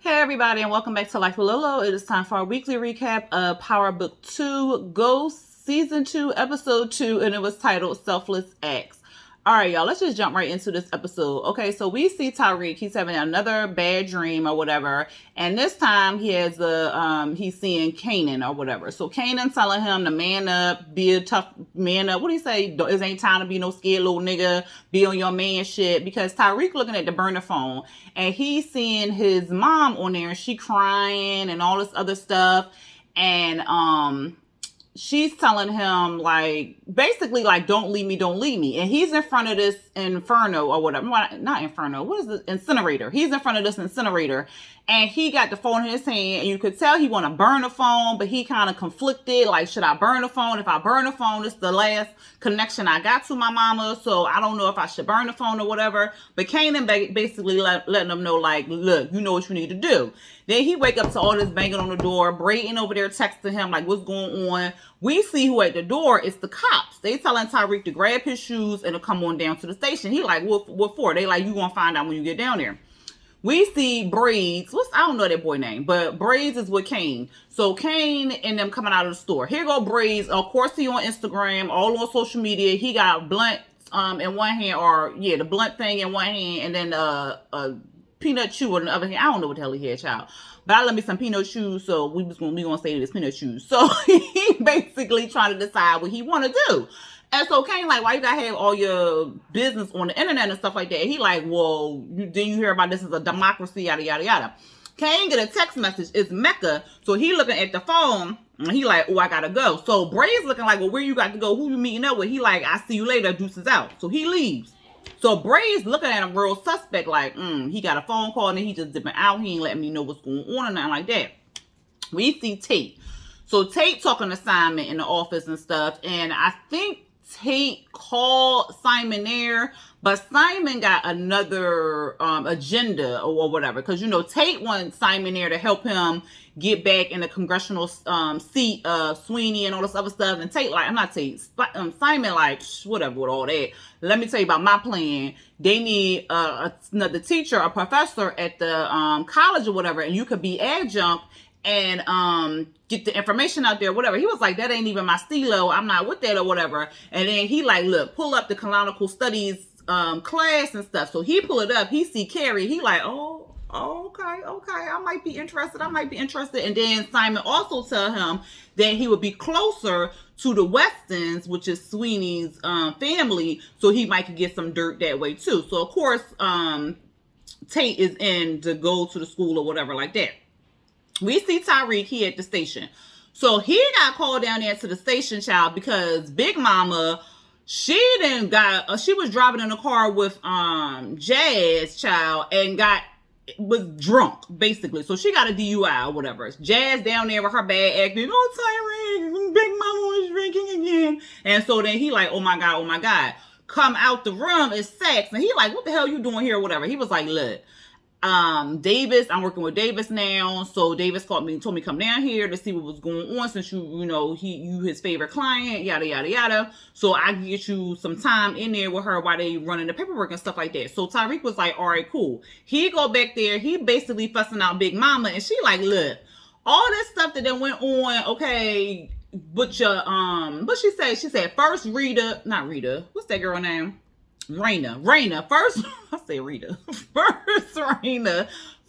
Hey everybody, and welcome back to Life with Lolo. It is time for our weekly recap of Power Book 2, Ghost Season 2, Episode 2, and it was titled Selfless Acts. Alright, y'all, let's just jump right into this episode. Okay, so we see Tyreek, he's having another bad dream or whatever, and this time he has he's seeing Kanan or whatever. So Kanan telling him to man up, be a tough man up. What do you say? It ain't time to be no scared little nigga, be on your man shit. Because Tyreek looking at the burner phone, and he's seeing his mom on there, and she crying and all this other stuff, and she's telling him, like, basically, like, don't leave me. And he's in front of this inferno or whatever. Not inferno. What is the incinerator? He's in front of this incinerator. And he got the phone in his hand. And you could tell he want to burn the phone. But he kind of conflicted. Like, should I burn the phone? If I burn the phone, it's the last connection I got to my mama. So I don't know if I should burn the phone or whatever. But Kanan basically letting them know, like, look, you know what you need to do. Then he wake up to all this banging on the door. Brayden over there texting him, like, what's going on? We see who at the door. It's the cops. They telling Tyreek to grab his shoes and to come on down to the station. He like, what for? They like, you gonna find out when you get down there. We see Braids. I don't know that boy name, but Braids is with Kane. So Kane and them coming out of the store. Here go Braids. Of course, he on Instagram, all on social media. He got blunt in one hand, the blunt thing in one hand, and then a peanut chew in the other hand. I don't know what the hell he had, child. But I love me some peanut chews, so we gonna say it is peanut chews. So he basically trying to decide what he want to do. And so Kane like, why you gotta have all your business on the internet and stuff like that? He like, well, didn't you hear about this is a democracy, yada, yada, yada. Kane get a text message. It's Mecca. So he looking at the phone and he like, oh, I gotta go. So Bray's looking like, well, where you got to go? Who you meeting up with? He like, I see you later. Deuces out. So he leaves. So Bray's looking at him real suspect, like, he got a phone call and then he just dipping out. He ain't letting me know what's going on or nothing like that. We see Tate. So Tate talking to Simon in the office and stuff. And I think Tate called Simon there, but Simon got another agenda or whatever. Because, Tate wants Simon there to help him get back in the congressional seat of Sweeney and all this other stuff. And Tate, like, I'm not Tate, Simon, like, whatever with all that. Let me tell you about my plan. They need another teacher, a professor at the college or whatever, and you could be adjunct and get the information out there, whatever. He was like, that ain't even my stilo. I'm not with that or whatever. And then he like, look, pull up the canonical studies class and stuff. So he pull it up. He see Carrie. He like, oh, okay. I might be interested. And then Simon also tell him that he would be closer to the Westons, which is Sweeney's family. So he might get some dirt that way too. So of course, Tate is in to go to the school or whatever like that. We see Tyreek, he at the station. So he got called down there to the station, child, because Big Mama, she was driving in a car with Jazz, child, and was drunk, basically. So she got a DUI or whatever. Jazz down there with her bad acting. Oh, Tyreek, Big Mama was drinking again. And so then he like, oh my God. Come out the room, it's sex. And he like, what the hell you doing here or whatever? He was like, look, Davis, I'm working with Davis now. So Davis told me come down here to see what was going on since you his favorite client, yada, yada, yada. So I can get you some time in there with her while they running the paperwork and stuff like that. So Tyreek was like, all right, cool. He go back there. He basically fussing out Big Mama. And she like, look, all this stuff that then went on, okay, but your, what she said? She said, first not Rita. What's that girl name? Raina. First, I say Rita.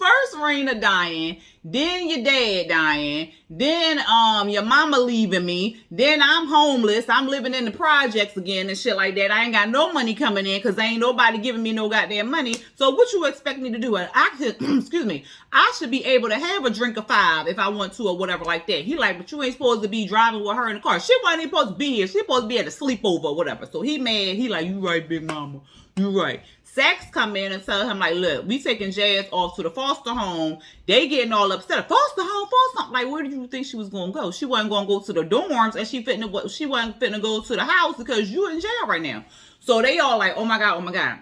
First Raina dying, then your dad dying, then your mama leaving me, then I'm homeless, I'm living in the projects again and shit like that. I ain't got no money coming in because ain't nobody giving me no goddamn money. So what you expect me to do? I should be able to have a drink of 5 if I want to or whatever like that. He like, but you ain't supposed to be driving with her in the car. She wasn't even supposed to be here. She supposed to be at a sleepover or whatever. So he mad. He like, you right, Big Mama. You right. Sax come in and tell him like, look, we taking Jazz off to the foster home. They getting all upset. Foster home. Like, where did you think she was going to go? She wasn't going to go to the dorms, and she wasn't fitting to go to the house because you in jail right now. So they all like, oh my God.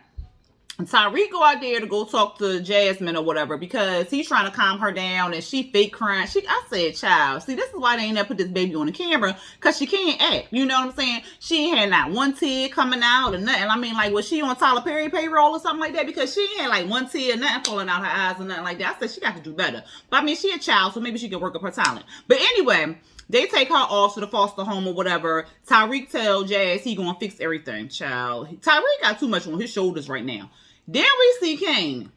Tyreek go out there to go talk to Jasmine or whatever because he's trying to calm her down and she fake crying. I said, child, see, this is why they ain't never put this baby on the camera because she can't act. You know what I'm saying? She ain't had not one tear coming out or nothing. I mean, like, was she on Tyler Perry payroll or something like that? Because she ain't had like one tear, nothing falling out her eyes or nothing like that. I said, she got to do better. But I mean, she a child, so maybe she can work up her talent. But anyway, they take her off to the foster home or whatever. Tyreek tell Jazz he gonna fix everything, child. Tyreek got too much on his shoulders right now. Then we see Kane.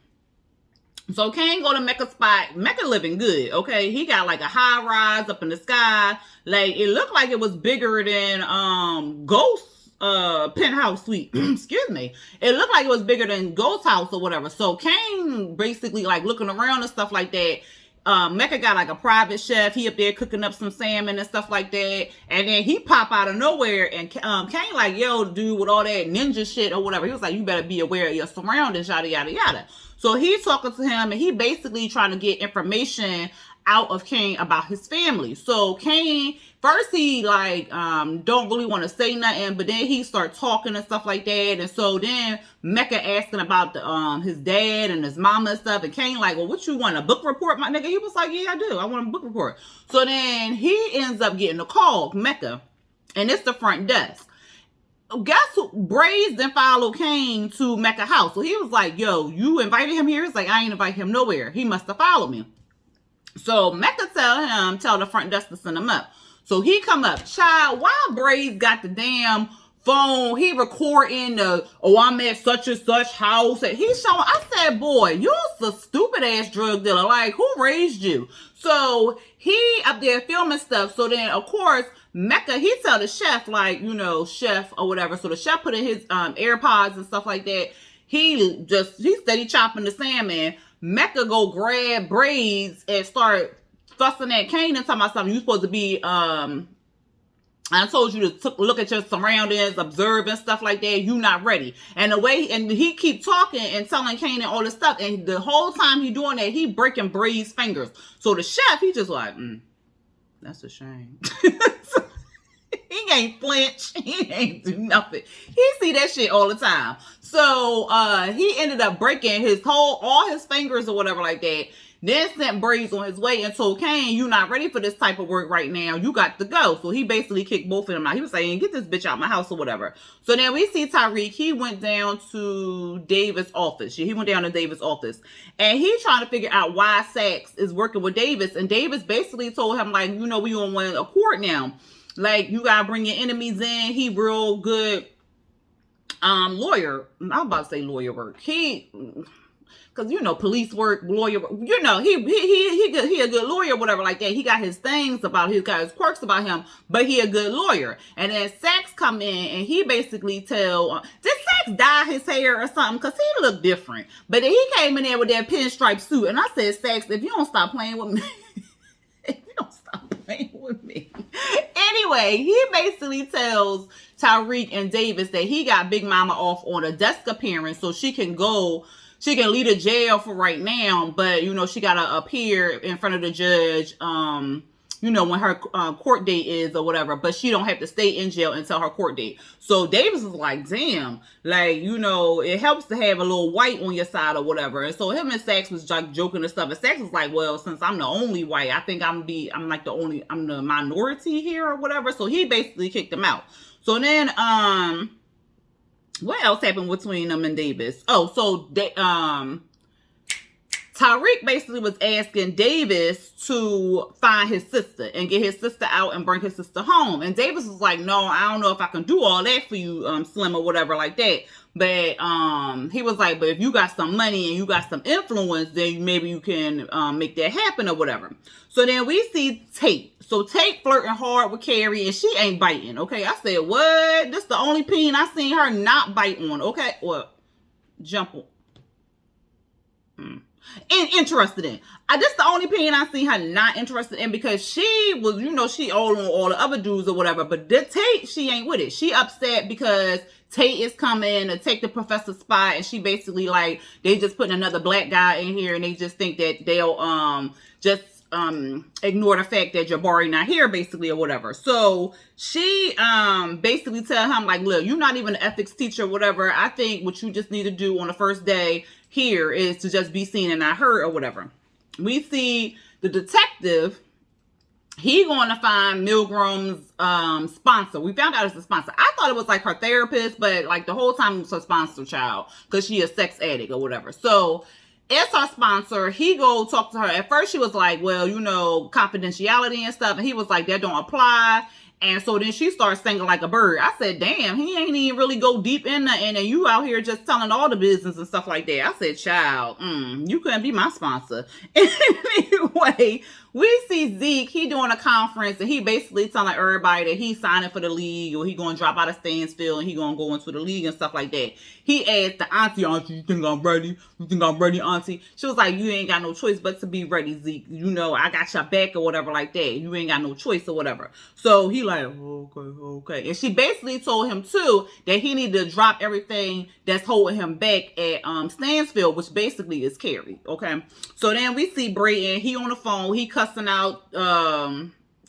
So Kane go to Mecca spot. Mecca living good, okay? He got like a high rise up in the sky. Like, it looked like it was bigger than Ghost's penthouse suite. Excuse me. It looked like it was bigger than Ghost's house or whatever. So Kane basically like looking around and stuff like that. Mecca got like a private chef. He up there cooking up some salmon and stuff like that. And then he pop out of nowhere and Kane like, yo, dude, with all that ninja shit or whatever. He was like, you better be aware of your surroundings, yada, yada, yada. So he's talking to him and he basically trying to get information out of Kane about his family. So Kane, first he like don't really want to say nothing, but then he start talking and stuff like that. And so then Mecca asking about the his dad and his mama and stuff, and Kane like, well, what you want, a book report, my nigga? He was like, yeah, I do, I want a book report. So then he ends up getting a call, Mecca, and it's the front desk. Guess who? Braids then followed Kane to Mecca house. So he was like, yo, you invited him here? It's like, I ain't invite him nowhere. He must have followed me. So Mecca tell the front desk to send him up. So he come up. Child, while Braids got the damn phone, he recording I'm at such and such house. And he's showing, I said, boy, you're a stupid ass drug dealer. Like, who raised you? So he up there filming stuff. So then, of course, Mecca, he tell the chef, like, you know, chef or whatever. So the chef put in his AirPods and stuff like that. He steady chopping the salmon. Mecca go grab Braids and start fussing at Kane and talking about something. You supposed to be, I told you to look at your surroundings, observe and stuff like that. You not ready. And he keep talking and telling Kane and all this stuff. And the whole time he doing that, he breaking Braids' fingers. So the chef, he just like, that's a shame. He ain't flinch. He ain't do nothing. He see that shit all the time. So he ended up breaking all his fingers or whatever like that. Then sent Braids on his way and told Kane, you not ready for this type of work right now. You got to go. So he basically kicked both of them out. He was saying, get this bitch out my house or whatever. So then we see Tyreek. He went down to Davis' office. He went down to Davis' office. And he trying to figure out why Sax is working with Davis. And Davis basically told him, like, you know, we on one accord now. Like, you gotta bring your enemies in. He real good lawyer. I'm about to say lawyer work. Because, you know, police work, lawyer work. You know, he a good lawyer, whatever like that. He got his things about his quirks about him, but he a good lawyer. And then Sax come in and he basically did Sax dye his hair or something? Because he looked different. But then he came in there with that pinstripe suit. And I said, Sax, if you don't stop playing with me, anyway, he basically tells Tyreek and Davis that he got Big Mama off on a desk appearance so she can leave the jail for right now, but, you know, she got to appear in front of the judge, you know, when her court date is or whatever, but she don't have to stay in jail until her court date. So Davis is like, damn, like, you know, it helps to have a little white on your side or whatever. And so him and Sax was like joking and stuff. And Sax was like, well, since I'm the only white, I think I'm the minority here or whatever. So he basically kicked him out. So then, what else happened between them and Davis? Oh, so Tyreek basically was asking Davis to find his sister and get his sister out and bring his sister home. And Davis was like, no, I don't know if I can do all that for you, Slim, or whatever like that. But he was like, but if you got some money and you got some influence, then maybe you can make that happen or whatever. So then we see Tate. So Tate flirting hard with Carrie and she ain't biting. Okay, I said, what? This the only peen I seen her not bite on. Okay, well, jump on. Interested in. This the only opinion I seen her not interested in because she was, you know, she all on all the other dudes or whatever. But the Tate, she ain't with it. She upset because Tate is coming to take the professor's spot, and she basically like they just putting another black guy in here, and they just think that they'll just ignore the fact that Jabari not here, basically, or whatever. So she basically tell him, like, look, you're not even an ethics teacher or whatever. I think what you just need to do on the first day here is to just be seen and not heard or whatever. We see the detective. He going to find Milgram's sponsor. We found out it's a sponsor. I thought it was like her therapist, but like the whole time it was her sponsor child because she a sex addict or whatever. So it's her sponsor. He go talk to her. At first she was like, well, you know, confidentiality and stuff. And he was like, that don't apply. And so then she starts singing like a bird. I said, damn, he ain't even really go deep in there. And you out here just telling all the business and stuff like that. I said, child, you couldn't be my sponsor. Anyway, we see Zeke. He doing a conference and he basically telling everybody that he's signing for the league or he going to drop out of Stansfield and he going to go into the league and stuff like that. He asked the auntie, you think I'm ready? You think I'm ready, auntie? She was like, you ain't got no choice but to be ready, Zeke. You know, I got your back or whatever like that. You ain't got no choice or whatever. So he like, okay. And she basically told him too that he need to drop everything that's holding him back at Stansfield, which basically is Carrie. Okay. So then we see Brayton. He on the phone. He cussing out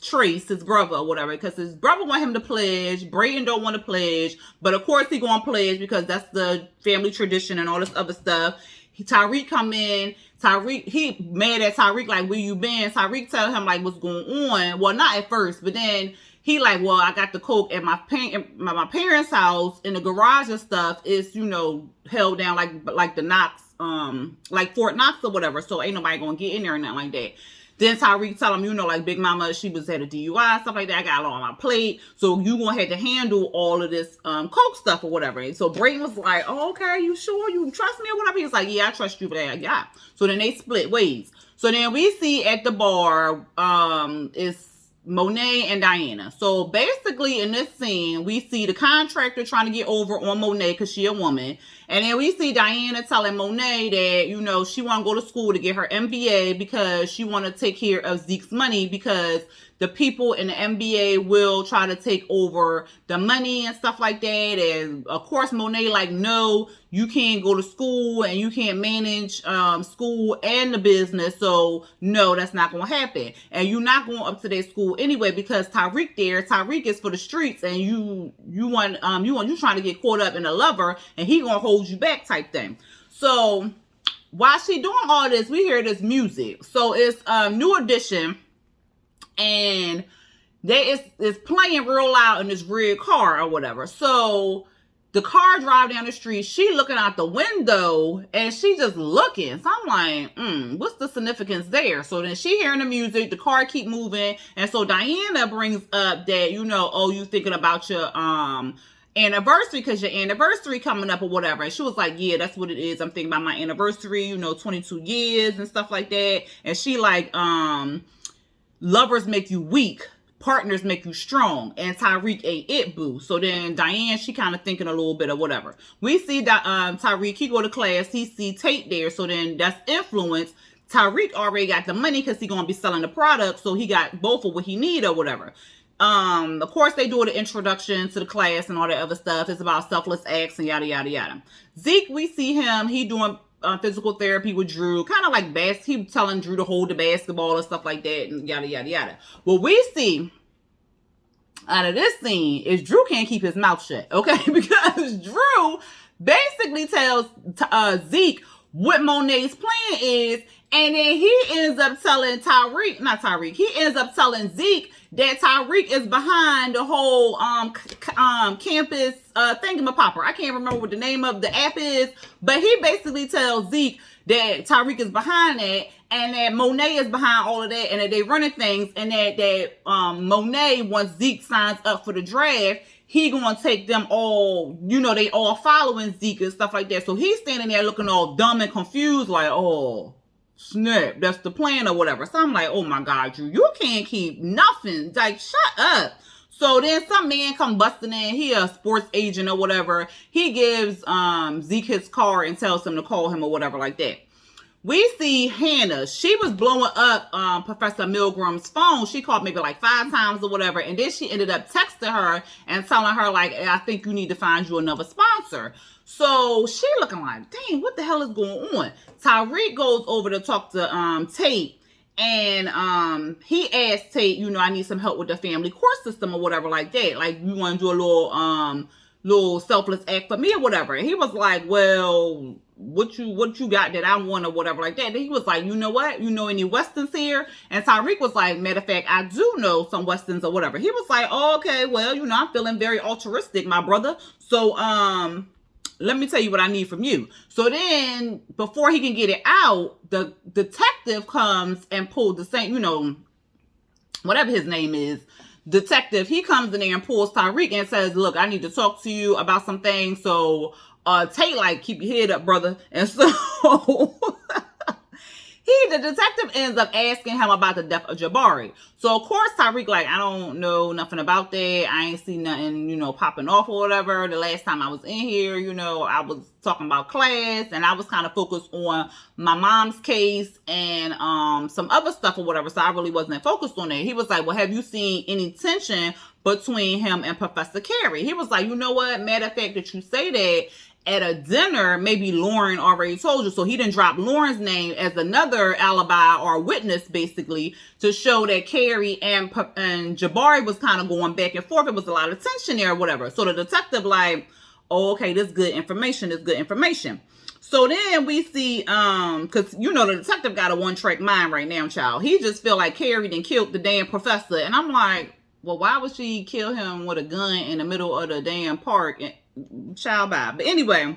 Trace, his brother or whatever, because his brother want him to pledge. Brayton don't want to pledge, but of course he going to pledge because that's the family tradition and all this other stuff. Tyreek come in. Tyreek, he mad at Tyreek, like, where you been? Tyreek tell him, like, what's going on. Well, not at first, but then he like, well, I got the coke at my parents' house in the garage and stuff. It's, you know, held down like the Knox, like Fort Knox or whatever. So ain't nobody gonna get in there or nothing like that. Then Tyreek tell him, you know, like Big Mama, she was at a DUI, stuff like that. I got a lot on my plate. So you gonna have to handle all of this coke stuff or whatever. And so Brayton was like, oh, okay, you sure? You trust me or whatever? He was like, yeah, I trust you for that. Yeah. So then they split ways. So then we see at the bar, it's Monet and Diana. So basically in this scene, we see the contractor trying to get over on Monet because she a woman. And then we see Diana telling Monet that, you know, she want to go to school to get her MBA because she want to take care of Zeke's money because the people in the MBA will try to take over the money and stuff like that. And of course, Monet like, no, you can't go to school and you can't manage school and the business. So no, that's not going to happen. And you're not going up to their school anyway because Tyreek there. Tyreek is for the streets and you trying to get caught up in a lover and he going to hold you back type thing. So while she doing all this, we hear this music. So it's New Edition. And they is playing real loud in this red car or whatever. So the car drive down the street. She looking out the window and she just looking. So I'm like, what's the significance there? So then she hearing the music. The car keep moving. And so Diana brings up that, you know, oh, you thinking about your anniversary because your anniversary coming up or whatever. And she was like, yeah, that's what it is. I'm thinking about my anniversary, you know, 22 years and stuff like that. And she like, lovers make you weak, partners make you strong, and Tyreek ain't it, boo. So then Diane, she kind of thinking a little bit of whatever. We see that Tyreek, he go to class, he see Tate there, so then that's influence. Tyreek already got the money because he gonna be selling the product, so he got both of what he need or whatever. Of course they do the introduction to the class and all that other stuff. It's about selfless acts and yada yada yada. Zeke, we see him, he doing physical therapy with Drew, kind of like he telling Drew to hold the basketball and stuff like that and yada yada yada. What we see out of this scene is Drew can't keep his mouth shut, okay? Because Drew basically tells Zeke what Monet's plan is, and then he ends up telling he ends up telling Zeke that Tyreek is behind the whole campus thingamapopper. I can't remember what the name of the app is, but he basically tells Zeke that Tyreek is behind that and that Monet is behind all of that and that they running things and that Monet, once Zeke signs up for the draft, he gonna take them all, you know, they all following Zeke and stuff like that. So he's standing there looking all dumb and confused like, oh, snap, that's the plan or whatever. So I'm like, oh my God, Drew, you can't keep nothing. Like, shut up. So then some man come busting in. He a sports agent or whatever. He gives Zeke his card and tells him to call him or whatever like that. We see Hannah. She was blowing up Professor Milgram's phone. She called maybe like 5 times or whatever. And then she ended up texting her and telling her like, I think you need to find you another sponsor. So she looking like, dang, what the hell is going on? Tyreek goes over to talk to Tate. And he asked Tate, I need some help with the family court system or whatever like that. Like, you want to do a little selfless act for me or whatever. And he was like, well, what you got that I want or whatever like that. And he was like, you know what? You know any Westerns here? And Tyreek was like, matter of fact, I do know some Westerns or whatever. He was like, oh, okay, well, I'm feeling very altruistic, my brother. So, let me tell you what I need from you. So then, before he can get it out, the detective comes and pulls the same, whatever his name is, detective, he comes in there and pulls Tyreek and says, look, I need to talk to you about some things. So, Tate, like, keep your head up, brother. And so, the detective ends up asking him about the death of Jabari. So, of course, Tyreek, like, I don't know nothing about that. I ain't seen nothing, popping off or whatever. The last time I was in here, I was talking about class, and I was kind of focused on my mom's case and some other stuff or whatever. So, I really wasn't focused on it. He was like, well, have you seen any tension between him and Professor Carey? He was like, you know what? Matter of fact that you say that, at a dinner, maybe Lauren already told you. So he didn't drop Lauren's name as another alibi or witness, basically, to show that Carrie and Jabari was kind of going back and forth. It was a lot of tension there or whatever. So the detective like, oh, okay, this is good information. So then we see, because, the detective got a one-track mind right now, child. He just feel like Carrie done killed the damn professor. And I'm like, well, why would she kill him with a gun in the middle of the damn park? Child, bye. But anyway,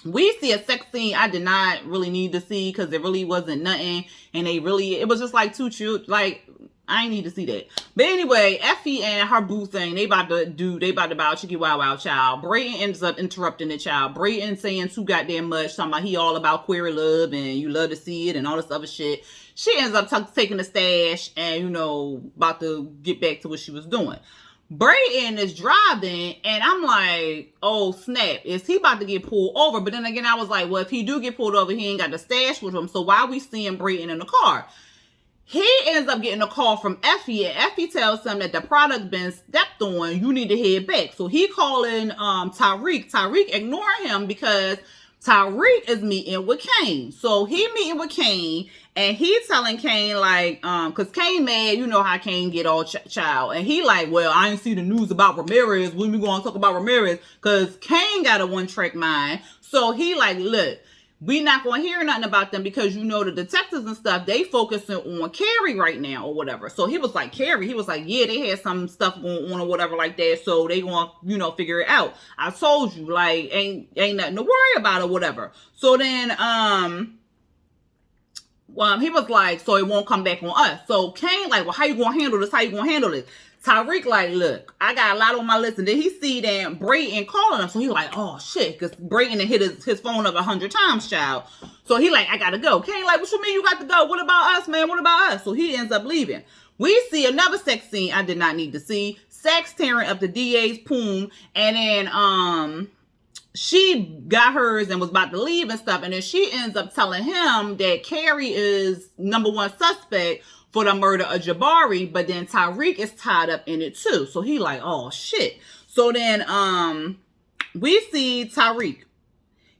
we see a sex scene I did not really need to see because it really wasn't nothing. And it was just like two children. Like, I ain't need to see that. But anyway, Effie and her boo thing, they about to bow Chicky Wow Wow, child. Brayton ends up interrupting the child. Brayton saying too goddamn much, talking about he all about queer love and you love to see it and all this other shit. She ends up taking the stash and, about to get back to what she was doing. Brayton is driving, and I'm like, oh, snap. Is he about to get pulled over? But then again, I was like, well, if he do get pulled over, he ain't got the stash with him. So why are we seeing Brayton in the car? He ends up getting a call from Effie, and Effie tells him that the product been stepped on. You need to head back. So he calling Tyreek. Tyreek ignore him because Tyreek is meeting with Kane. So he meeting with Kane, and he telling Kane, like, because Kane mad, how Kane get all child. And he like, well, I ain't see the news about Ramirez. When we going to talk about Ramirez? Because Kane got a one-track mind. So he like, look, we not going to hear nothing about them because, the detectives and stuff, they focusing on Carrie right now or whatever. So he was like, Carrie? He was like, yeah, they had some stuff going on or whatever like that. So they going to, figure it out. I told you, like, ain't nothing to worry about or whatever. So then, he was like, so it won't come back on us. So Kane like, well, how you going to handle this? Tyreek like, look, I got a lot on my list. And then he see that Brayton calling him. So he like, oh, shit. Because Brayton hit his phone up 100 times, child. So he like, I got to go. Kane like, what you mean you got to go? What about us, man? What about us? So he ends up leaving. We see another sex scene I did not need to see. Sex tearing up the DA's poom. And then, she got hers and was about to leave and stuff. And then she ends up telling him that Carrie is number one suspect for the murder of Jabari, but then Tyreek is tied up in it too. So he like, oh shit. So then we see Tyreek.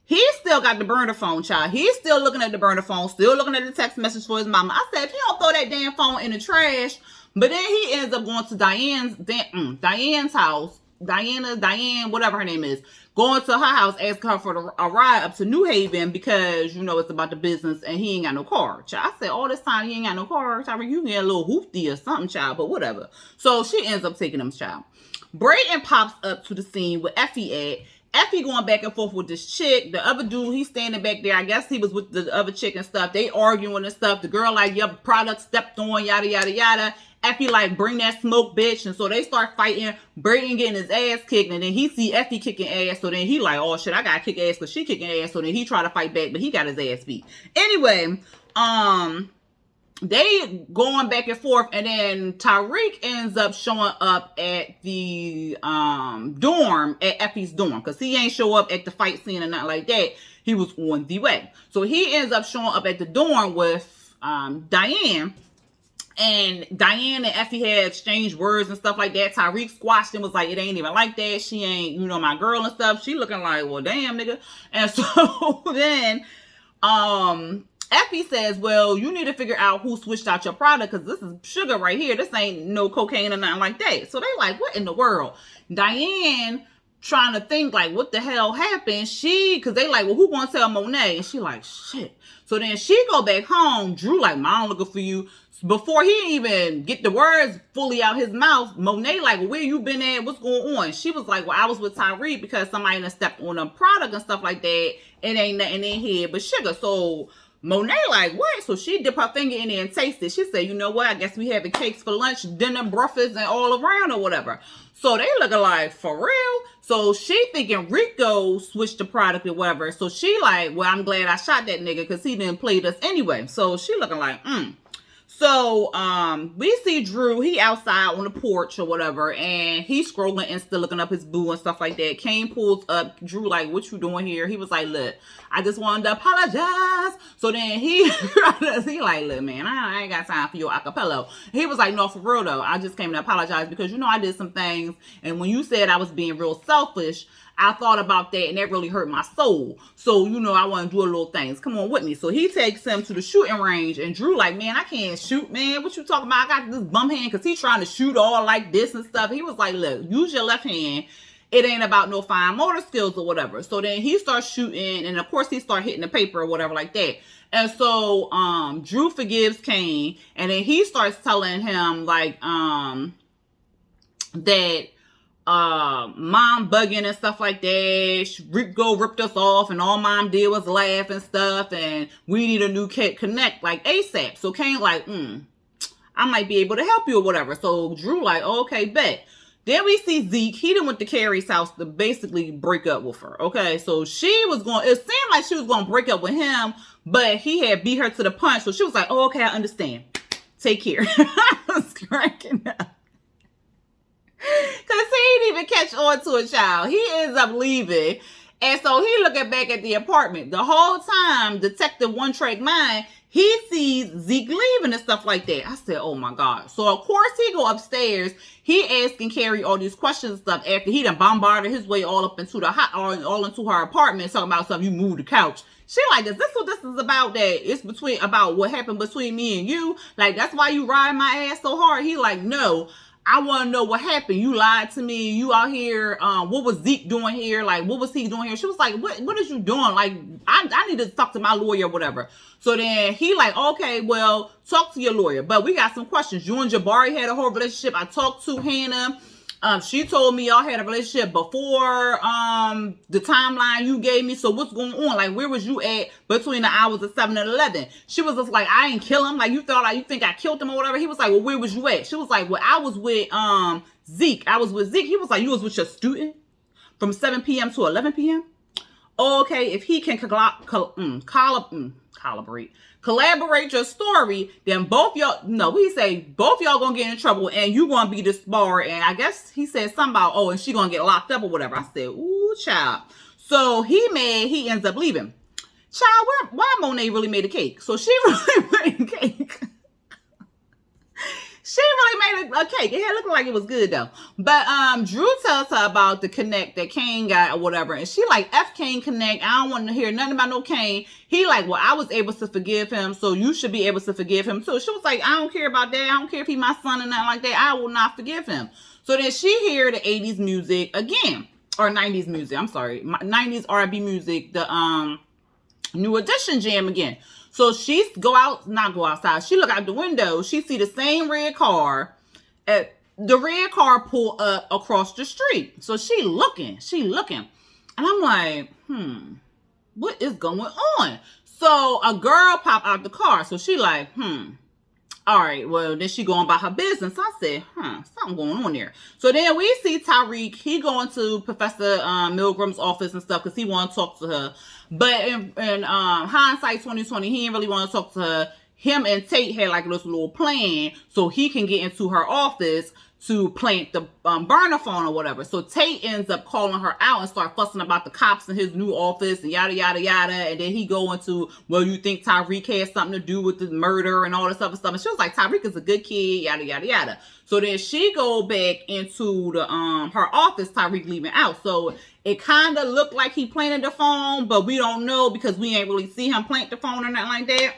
He still got the burner phone, child. He's still looking at the burner phone, still looking at the text message for his mama. I said, if he don't throw that damn phone in the trash. But then he ends up going to Diane's house. Diane, whatever her name is, going to her house, asking her for a ride up to New Haven because, it's about the business and he ain't got no car. Child, I said, all this time he ain't got no car. Child, you get a little hoopty or something, child, but whatever. So she ends up taking him, child. Brayton pops up to the scene with Effie at. Effie going back and forth with this chick. The other dude, he's standing back there. I guess he was with the other chick and stuff. They arguing and stuff. The girl like, your product stepped on, yada, yada, yada. Effie like, bring that smoke, bitch. And so they start fighting. Brayton getting his ass kicked. And then he see Effie kicking ass. So then he like, oh shit, I gotta kick ass because she kicking ass. So then he try to fight back, but he got his ass beat. Anyway, they going back and forth, and then Tyreek ends up showing up at the dorm, at Effie's dorm, because he ain't show up at the fight scene or nothing like that. He was on the way. So he ends up showing up at the dorm with Diane. And Diane and Effie had exchanged words and stuff like that. Tyreek squashed and was like, it ain't even like that. She ain't, my girl and stuff. She looking like, well, damn, nigga. And so then, Effie says, well, you need to figure out who switched out your product because this is sugar right here. This ain't no cocaine or nothing like that. So they like, what in the world? Diane trying to think like, what the hell happened? Because they like, well, who gonna tell Monet? And she like, shit. So then she go back home. Drew like, Mom looking for you. Before he even get the words fully out his mouth, Monet like, well, where you been at? What's going on? She was like, well, I was with Tyreek because somebody done stepped on a product and stuff like that. It ain't nothing in here but sugar. So Monet like, what? So she dipped her finger in there and tasted. She said, you know what? I guess we having cakes for lunch, dinner, breakfast, and all around or whatever. So they looking like, for real? So she thinking Rico switched the product or whatever. So she like, well, I'm glad I shot that nigga because he didn't play us anyway. So she looking like, So, we see Drew, he outside on the porch or whatever, and he's scrolling and still looking up his boo and stuff like that. Kane pulls up, Drew like, what you doing here? He was like, look, I just wanted to apologize. So then he like, look, man, I ain't got time for your acapella. He was like, no, for real though, I just came to apologize because, you know, I did some things, and when you said I was being real selfish, I thought about that and that really hurt my soul. So, you know, I want to do a little things. Come on with me. So he takes him to the shooting range and Drew like, man, I can't shoot, man. What you talking about? I got this bum hand because he's trying to shoot all like this and stuff. He was like, look, use your left hand. It ain't about no fine motor skills or whatever. So then he starts shooting and of course he starts hitting the paper or whatever like that. And so Drew forgives Kane and then he starts telling him like that Mom bugging and stuff like that. Rico ripped us off and all Mom did was laugh and stuff and we need a new connect like ASAP. So Kane like, I might be able to help you or whatever. So Drew like, okay, bet. Then we see Zeke. He done went to Carrie's house to basically break up with her. Okay, so she was going, it seemed like she was going to break up with him, but he had beat her to the punch. So she was like, oh, okay, I understand. Take care. I was cracking up. Because he didn't even catch on to a child. He ends up leaving. And so he looking back at the apartment. The whole time, Detective One Track Mind, he sees Zeke leaving and stuff like that. I said, oh my God. So of course he go upstairs. He asking Carrie all these questions and stuff after he done bombarded his way all up into all into her apartment, talking about something, you moved the couch. She like, is this what this is about? That it's about what happened between me and you? Like, that's why you ride my ass so hard? He like, no. I want to know what happened. You lied to me. You out here. What was Zeke doing here? Like, what was he doing here? She was like, what is you doing? Like, I need to talk to my lawyer or whatever. So then he like, okay, well, talk to your lawyer. But we got some questions. You and Jabari had a whole relationship. I talked to Hannah. She told me y'all had a relationship before the timeline you gave me. So what's going on? Like, where was you at between the hours of 7 and 11? She was just like, I ain't kill him. Like, you think I killed him or whatever? He was like, well, where was you at? She was like, well, I was with Zeke. I was with Zeke. He was like, you was with your student from 7 p.m. to 11 p.m.? Okay, if he can collaborate your story, then both y'all gonna get in trouble and you gonna be disbarred. And I guess he said something about, and she gonna get locked up or whatever. I said, ooh, child. So he ends up leaving. Child, why Monet really made a cake? So she really made a cake. She really made a cake. It had looking like it was good though. But Drew tells her about the connect that Kane got or whatever. And she like, F Kane connect. I don't want to hear nothing about no Kane. He like, well, I was able to forgive him, so you should be able to forgive him too. She was like, I don't care about that. I don't care if he my son or nothing like that. I will not forgive him. So then she hear the 80s music again. Or 90s music. I'm sorry. 90s R&B music. The New Edition jam again. So she go outside. She look out the window. She see the same red car. The red car pull up across the street. So she looking. And I'm like, what is going on? So a girl pop out the car. So she like, all right, well, then she going about her business. I said, something going on there. So then we see Tyreek. He going to Professor Milgram's office and stuff because he want to talk to her. But in hindsight 2020, he didn't really want to talk to her. Him and Tate had like this little plan so he can get into her office to plant the burner phone or whatever. So Tate ends up calling her out and start fussing about the cops in his new office and yada, yada, yada. And then he go into, well, you think Tyreek has something to do with the murder and all this other stuff. And she was like, Tyreek is a good kid, yada, yada, yada. So then she go back into the her office, Tyreek leaving out. So it kind of looked like he planted the phone, but we don't know because we ain't really see him plant the phone or nothing like that.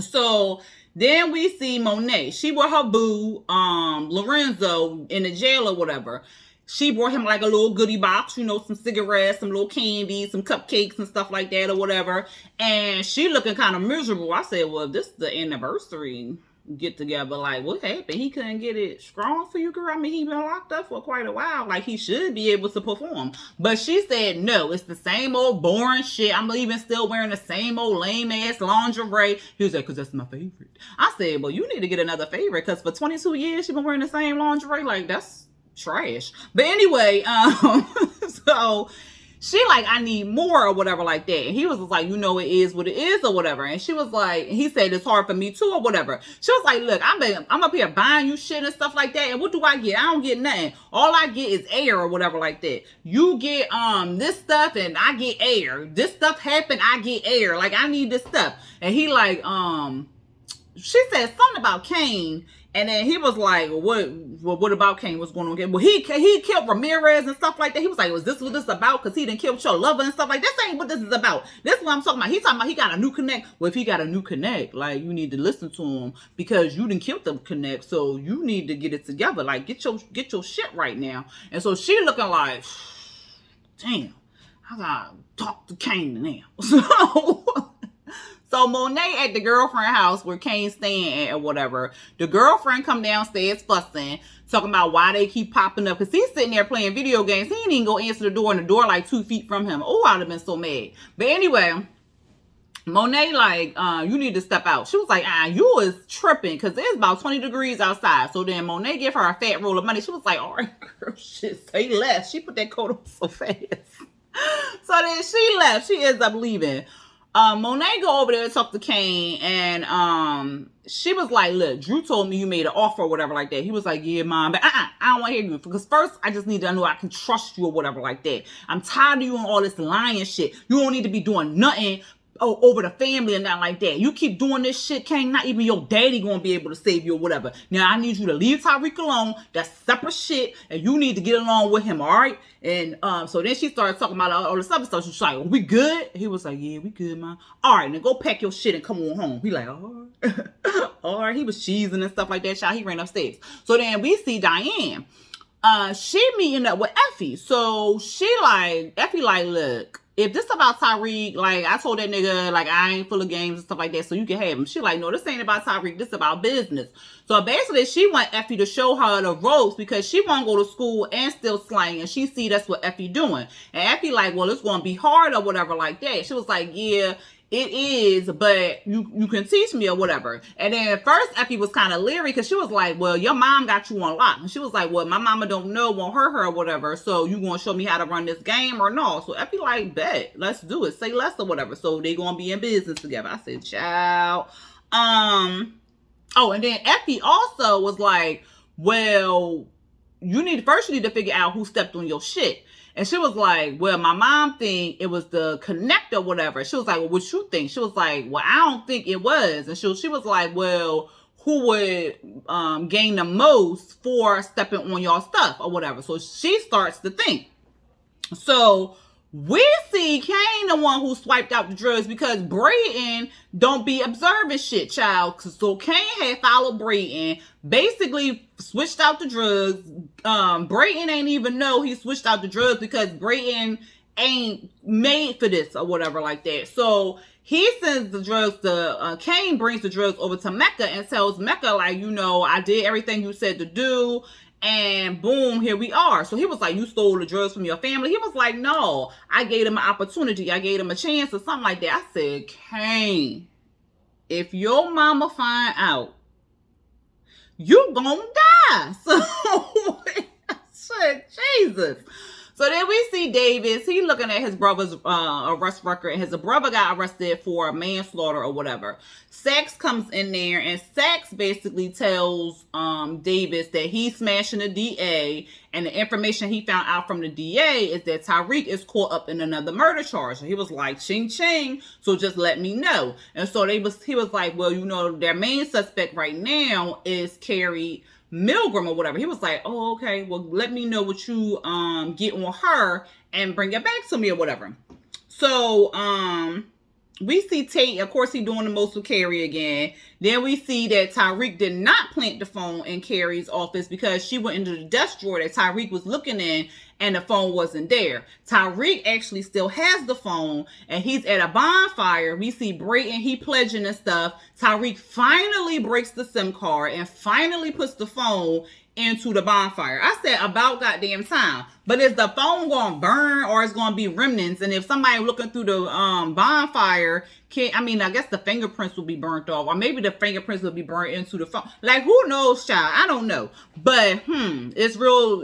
So then we see Monet. She brought her boo, Lorenzo, in the jail or whatever. She brought him like a little goodie box, some cigarettes, some little candy, some cupcakes and stuff like that or whatever. And she looking kind of miserable. I said, well, this is the anniversary get together. Like, what happened? He couldn't get it strong for you, girl? I mean, he been locked up for quite a while. Like, he should be able to perform. But she said, no, it's the same old boring shit. I'm even still wearing the same old lame-ass lingerie. He was like, because that's my favorite. I said, well, you need to get another favorite, because for 22 years, she been wearing the same lingerie. Like, that's trash. But anyway, so she like, I need more or whatever like that. And he was like, it is what it is or whatever. And she was like, he said, it's hard for me too or whatever. She was like, look, I'm up here buying you shit and stuff like that. And what do I get? I don't get nothing. All I get is air or whatever like that. You get this stuff and I get air. This stuff happened, I get air. Like, I need this stuff. And he like, she said something about Kane. And then he was like, what about Kane? What's going on? Well, he killed Ramirez and stuff like that. He was like, was this what this is about? Because he didn't kill your lover and stuff like that. This ain't what this is about. This is what I'm talking about. He's talking about he got a new connect. Well, if he got a new connect, like, you need to listen to him, because you didn't kill the connect. So you need to get it together. Like, get your shit right now. And so she looking like, damn, I gotta talk to Kane now. So Monet at the girlfriend house where Kane's staying at or whatever. The girlfriend come downstairs fussing, talking about why they keep popping up. Because he's sitting there playing video games. He didn't even go answer the door, and the door like 2 feet from him. Oh, I'd have been so mad. But anyway, Monet like, you need to step out. She was like, you was tripping, because it's about 20 degrees outside. So then Monet give her a fat roll of money. She was like, all right, girl, shit, say less. She put that coat on so fast. So then she left. She ends up leaving. Monet go over there and talk to Kane, and she was like, look, Drew told me you made an offer or whatever like that. He was like, yeah, mom, but I don't want to hear you, because first I just need to know I can trust you or whatever like that. I'm tired of you and all this lying shit. You don't need to be doing nothing over the family and not like that. You keep doing this shit, Kane, not even your daddy gonna be able to save you or whatever. Now I need you to leave Tyreek alone. That's separate shit, and you need to get along with him, all right? And so then she started talking about all this other stuff. She was like, we good? He was like, yeah, we good, man. All right, now go pack your shit and come on home. He like, all right. All right. He was cheesing and stuff like that. Child, he ran upstairs. So then we see Diane. She meeting up with Effie. So Effie like, look, if this about Tyreek, like, I told that nigga, like, I ain't full of games and stuff like that, so you can have him. She like, no, this ain't about Tyreek, this about business. So basically, she want Effie to show her the ropes, because she want to go to school and still slang, and she see that's what Effie doing. And Effie like, well, it's going to be hard or whatever like that. She was like, yeah, it is, but you can teach me or whatever. And then at first, Effie was kind of leery, because she was like, well, your mom got you on lock. And she was like, well, my mama don't know, won't hurt her or whatever. So you going to show me how to run this game or no? So Effie like, bet, let's do it. Say less or whatever. So they going to be in business together. I said, child. Oh, and then Effie also was like, well, you need to figure out who stepped on your shit. And she was like, well, my mom think it was the connect or whatever. She was like, well, what you think? She was like, well, I don't think it was. And she was like, well, who would gain the most for stepping on y'all stuff or whatever? So she starts to think. So we see Kane the one who swiped out the drugs, because Brayton don't be observing shit, child. So Kane had followed Brayton, basically switched out the drugs. Brayton ain't even know he switched out the drugs, because Brayton ain't made for this or whatever like that. So he sends the drugs to, Kane brings the drugs over to Mecca and tells Mecca, like, I did everything you said to do. And boom, here we are. So he was like, you stole the drugs from your family? He was like, no, I gave him an opportunity. I gave him a chance or something like that. I said, Kane, if your mama find out, you gonna die. So I said, Jesus. So then we see Davis. He looking at his brother's arrest record, and his brother got arrested for manslaughter or whatever. Sax comes in there, and Sax basically tells Davis that he's smashing the DA, and the information he found out from the DA is that Tyreek is caught up in another murder charge. And he was like, ching ching, so just let me know. And so he was like, well, their main suspect right now is Carrie Milgram or whatever. He was like, oh, okay, well, let me know what you get on her and bring it back to me or whatever. So we see Tate, of course, he doing the most with Carrie again. Then we see that Tyreek did not plant the phone in Carrie's office because she went into the desk drawer that Tyreek was looking in and the phone wasn't there. Tyreek actually still has the phone and he's at a bonfire. We see Brayton, he pledging and stuff. Tyreek finally breaks the SIM card and finally puts the phone into the bonfire. I said about goddamn time. But is the phone going to burn or is going to be remnants? And if somebody looking through the bonfire, I guess the fingerprints will be burnt off. Or maybe the fingerprints will be burnt into the phone. Like, who knows, child? I don't know. But, it's real...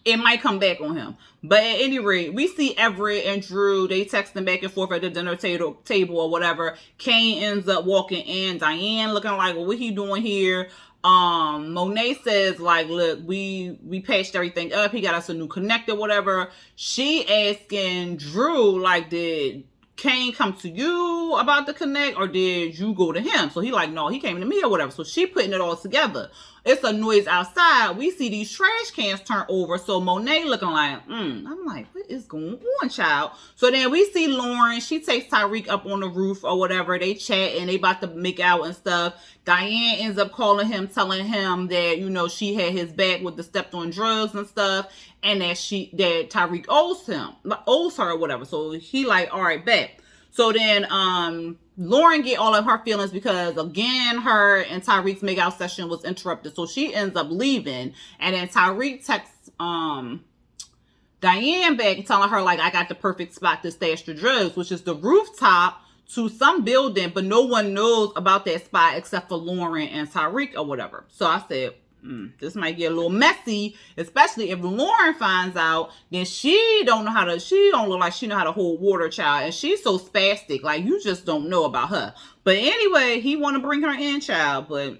it might come back on him. But at any rate, we see Everett and Drew, they texting back and forth at the dinner table or whatever. Kane ends up walking in. Diane looking like, well, what he doing here? Monet says, like, look, we patched everything up. He got us a new connector, whatever. She asking Drew, like, did Kane come to you about the connect or did you go to him? So he like, no, he came to me or whatever. So she putting it all together. It's a noise outside. We see these trash cans turn over. So Monet looking like, I'm like, what is going on, child? So then we see Lauren. She takes Tyreek up on the roof or whatever. They chat and they about to make out and stuff. Diane ends up calling him, telling him that, she had his back with the stepped on drugs and stuff. And that Tyreek owes her or whatever. So he like, all right, bet. So then, Lauren get all of her feelings because again, her and Tyreek's make out session was interrupted. So she ends up leaving. And then Tyreek texts, Diane back telling her like, I got the perfect spot to stash the drugs, which is the rooftop to some building, but no one knows about that spot except for Lauren and Tyreek or whatever. So I said, this might get a little messy, especially if Lauren finds out, then she don't look like she know how to hold water, child. And she's so spastic, like you just don't know about her. But anyway, he want to bring her in, child. But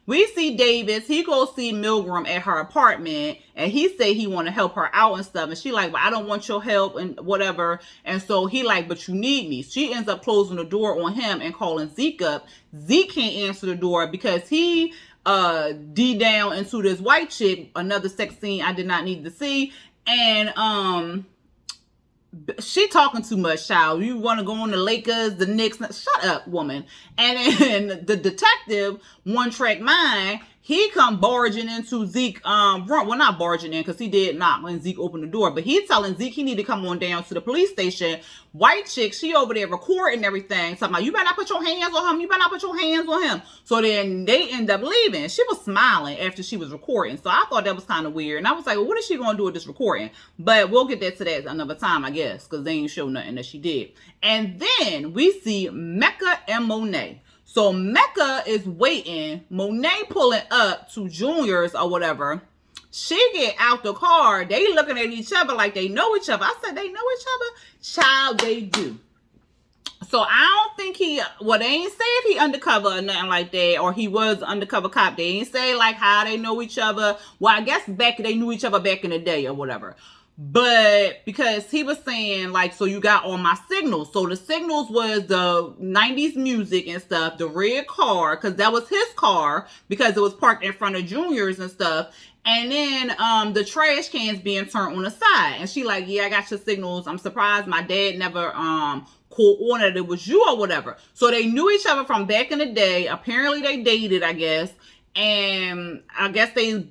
we see Davis, he goes see Milgram at her apartment and he say he want to help her out and stuff. And she like, well, I don't want your help and whatever. And so he like, but you need me. She ends up closing the door on him and calling Zeke up. Zeke can't answer the door because he D down into this white chick, another sex scene I did not need to see. And she talking too much, child. You want to go on the Lakers, the Knicks? Shut up, woman. And then the detective, One Track Mind, he come barging into Zeke, well, not barging in, because he did not when Zeke opened the door, but he telling Zeke he need to come on down to the police station. White chick, she over there recording everything, talking about, you better not put your hands on him, you better not put your hands on him. So then they end up leaving. She was smiling after she was recording, so I thought that was kind of weird. And I was like, well, what is she going to do with this recording? But we'll get to that another time, I guess, because they ain't show nothing that she did. And then we see Mecca and Monet. So Mecca is waiting. Monet pulling up to Junior's or whatever. She get out the car. They looking at each other like they know each other. I said, they know each other? Child, they do. So I don't think they ain't say if he undercover or nothing like that, or he was an undercover cop. They ain't say like how they know each other. Well, I guess they knew each other back in the day or whatever. But because he was saying like, so you got all my signals. So the signals was the 90s music and stuff, the red car, because that was his car because it was parked in front of Junior's and stuff. And then the trash cans being turned on the side. And she like, yeah, I got your signals. I'm surprised my dad never called on that it was you or whatever. So they knew each other from back in the day. Apparently they dated, I guess. And I guess they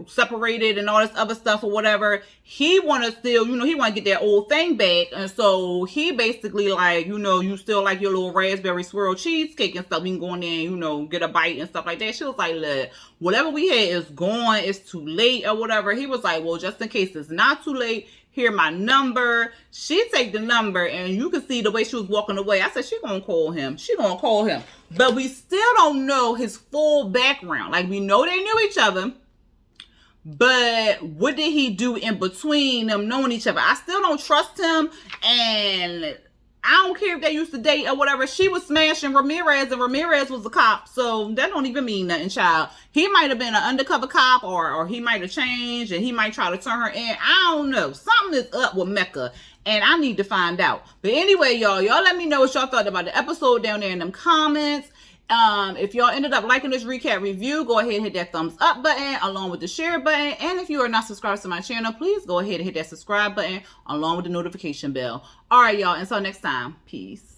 separated and all this other stuff or whatever. He want to still, he want to get that old thing back. And so he basically like, you still like your little raspberry swirl cheesecake and stuff. We can go in there and, get a bite and stuff like that. She was like, look, whatever we had is gone. It's too late or whatever. He was like, well, just in case it's not too late, here my number. She take the number and you can see the way she was walking away. I said, she gonna call him. She gonna call him. But we still don't know his full background. Like, we know they knew each other. But what did he do in between them knowing each other? I still don't trust him. And I don't care if they used to date or whatever. She was smashing Ramirez and Ramirez was a cop. So that don't even mean nothing, child. He might have been an undercover cop or he might have changed and he might try to turn her in. I don't know. Something is up with Mecca. And I need to find out. But anyway, y'all let me know what y'all thought about the episode down there in them comments. If y'all ended up liking this recap review, go ahead and hit that thumbs up button along with the share button. And if you are not subscribed to my channel, please go ahead and hit that subscribe button along with the notification bell. All right, y'all. Until next time. Peace.